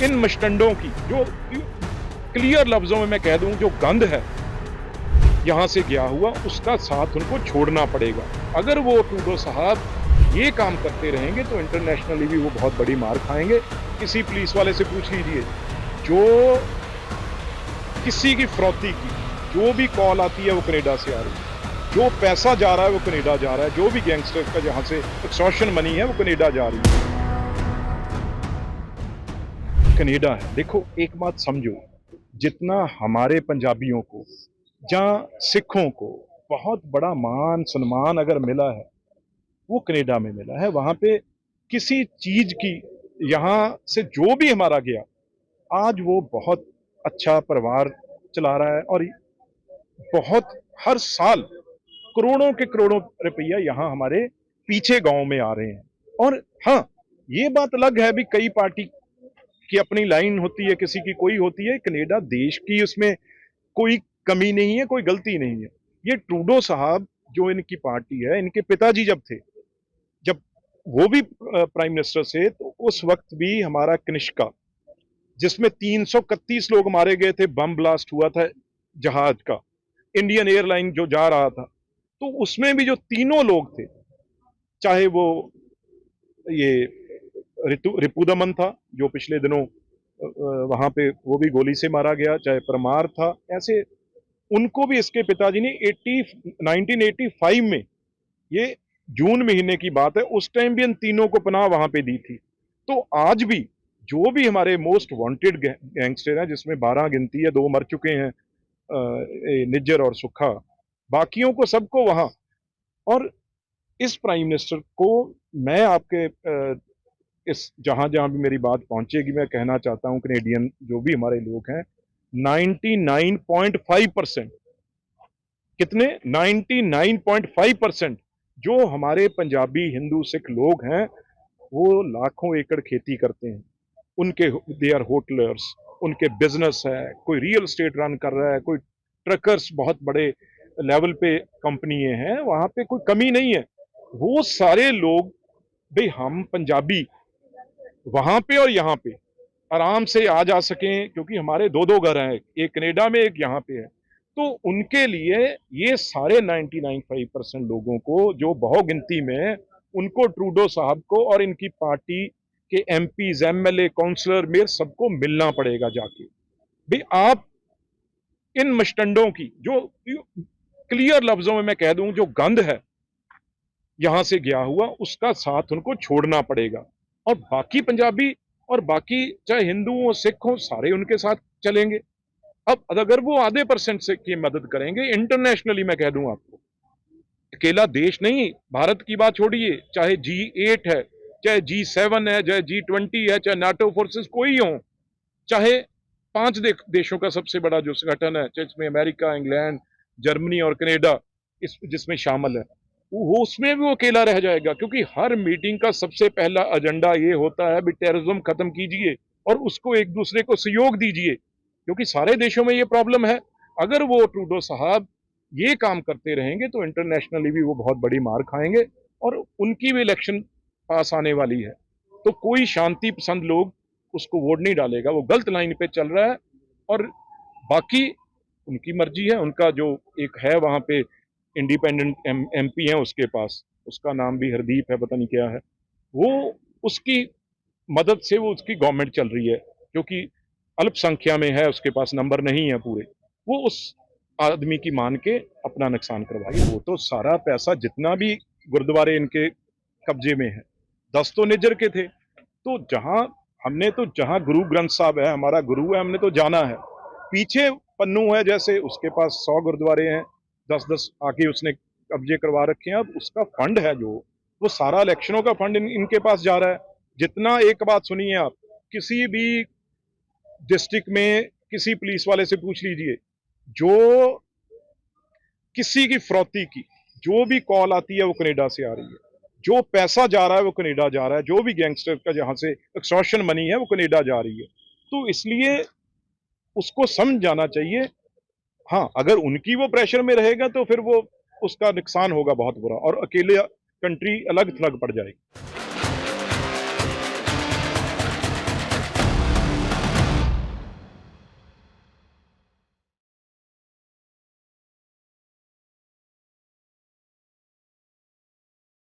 इन मस्टंडों की जो क्लियर लफ्जों में मैं कह दूं, जो गंद है यहां से गया हुआ, उसका साथ उनको छोड़ना पड़ेगा। अगर वो ट्रूडो साहब ये काम करते रहेंगे तो इंटरनेशनली भी वो बहुत बड़ी मार खाएंगे। किसी पुलिस वाले से पूछ लीजिए, जो किसी की फिरौती की जो भी कॉल आती है वो कनाडा से आ रही है, जो पैसा जा रहा है वो कनाडा जा रहा है, जो भी गैंगस्टर का जहां से एक्सटॉर्शन मनी है वो कनाडा जा रही है। कनाडा है, देखो एक बात समझो, जितना हमारे पंजाबियों को या सिखों को बहुत बड़ा मान सम्मान अगर मिला है वो कनाडा में मिला है। वहां पे किसी चीज की यहां से जो भी हमारा गया, आज वो बहुत अच्छा परिवार चला रहा है और बहुत हर साल करोड़ों के करोड़ों रुपया यहां हमारे पीछे गांव में आ रहे हैं। और हाँ, ये बात अलग है भी, कई पार्टी की अपनी लाइन होती है, किसी की कोई होती है। कनाडा देश की, उसमें कोई कमी नहीं है, कोई गलती नहीं है। ये ट्रूडो साहब जो इनकी पार्टी है, इनके पिताजी जब थे, जब वो भी प्राइम मिनिस्टर से, तो उस वक्त भी हमारा कनिष्का, जिसमें 331 लोग मारे गए थे, बम ब्लास्ट हुआ था जहाज का, इंडियन एयरलाइन जो जा रहा था, तो उसमें भी जो तीनों लोग थे, चाहे वो ये रिपुदमन था जो पिछले दिनों वहां पे वो भी गोली से मारा गया, चाहे परमार था, ऐसे उनको भी इसके पिताजी ने 1985 में, ये जून महीने की बात है, उस टाइम भी इन तीनों को पनाह वहां पे दी थी। तो आज भी जो भी हमारे मोस्ट वांटेड गैंगस्टर हैं, जिसमें 12 गिनती है, 2 मर चुके हैं, निज्जर और सुखा, बाकियों को सबको वहां। और इस प्राइम मिनिस्टर को मैं आपके इस जहां जहां भी मेरी बात पहुंचेगी, मैं कहना चाहता हूं, कनेडियन जो भी हमारे लोग हैं, 99.5%, कितने 99.5% जो हमारे पंजाबी हिंदू सिख लोग हैं, वो लाखों एकड़ खेती करते हैं। उनके दे आर होटलर्स, उनके बिजनेस है, कोई रियल स्टेट रन कर रहा है, कोई ट्रकर्स, बहुत बड़े लेवल पे कंपनी हैं, वहां पे कोई कमी नहीं है। वो सारे लोग, भाई हम पंजाबी वहां पे और यहाँ पे आराम से आ जा सकें, क्योंकि हमारे 2-2 घर हैं, एक कनाडा में एक यहाँ पे है। तो उनके लिए ये सारे 99.5% लोगों को, जो बहुगिनती में, उनको ट्रूडो साहब को और इनकी पार्टी के एमपीज, एमएलए, काउंसलर, मेयर, सबको मिलना पड़ेगा जाके। भाई आप इन मस्टंडों की जो क्लियर लफ्जों में मैं कह दूं, जो गंद है यहां से गया हुआ, उसका साथ उनको छोड़ना पड़ेगा। और बाकी पंजाबी और बाकी चाहे हिंदू हो, सिख हो, सारे उनके साथ चलेंगे। अब अगर वो आधे परसेंट से की मदद करेंगे, इंटरनेशनली मैं कह दूं आपको, अकेला देश नहीं, भारत की बात छोड़िए, चाहे G8 है, चाहे G7 है, चाहे G20 है, चाहे नाटो फोर्सेस कोई हो, चाहे 5 देशों का सबसे बड़ा जो संगठन है, चाहे इसमें अमेरिका, इंग्लैंड, जर्मनी और कनाडा इस जिसमें शामिल है, वो उसमें भी वो अकेला रह जाएगा। क्योंकि हर मीटिंग का सबसे पहला एजेंडा ये होता है भी टेररिज्म खत्म कीजिए और उसको एक दूसरे को सहयोग दीजिए, क्योंकि सारे देशों में ये प्रॉब्लम है। अगर वो ट्रूडो साहब ये काम करते रहेंगे तो इंटरनेशनली भी वो बहुत बड़ी मार खाएंगे और उनकी भी इलेक्शन पास आने वाली है। तो कोई शांति पसंद लोग उसको वोट नहीं डालेगा, वो गलत लाइन पे चल रहा है। और बाकी उनकी मर्जी है, उनका जो एक है वहां पे इंडिपेंडेंट एमपी है उसके पास, उसका नाम भी हरदीप है, पता नहीं क्या है वो, उसकी मदद से वो उसकी गवर्नमेंट चल रही है, क्योंकि अल्पसंख्या में है, उसके पास नंबर नहीं है पूरे, वो उस आदमी की मान के अपना नुकसान करवाई। वो तो सारा पैसा जितना भी गुरुद्वारे इनके कब्जे में है, 10 तो निज्जर के थे। तो हमने तो जहां गुरु ग्रंथ साहब है, हमारा गुरु है, हमने तो जाना है। पीछे पन्नू है, जैसे उसके पास 100 गुरुद्वारे हैं, 10-10 आके उसने कब्जे करवा रखे हैं। अब उसका फंड है जो, वो सारा इलेक्शनों का फंड इनके पास जा रहा है। जितना, एक बात सुनिए आप, किसी भी डिस्ट्रिक्ट में किसी पुलिस वाले से पूछ लीजिए, जो किसी की फिरौती की जो भी कॉल आती है वो कनाडा से आ रही है, जो पैसा जा रहा है वो कनाडा जा रहा है, जो भी गैंगस्टर का जहां से एक्सटॉर्शन मनी है वो कनाडा जा रही है। तो इसलिए उसको समझ जाना चाहिए। हाँ, अगर उनकी वो प्रेशर में रहेगा तो फिर वो उसका नुकसान होगा बहुत बुरा, और अकेले कंट्री अलग थलग पड़ जाएगी।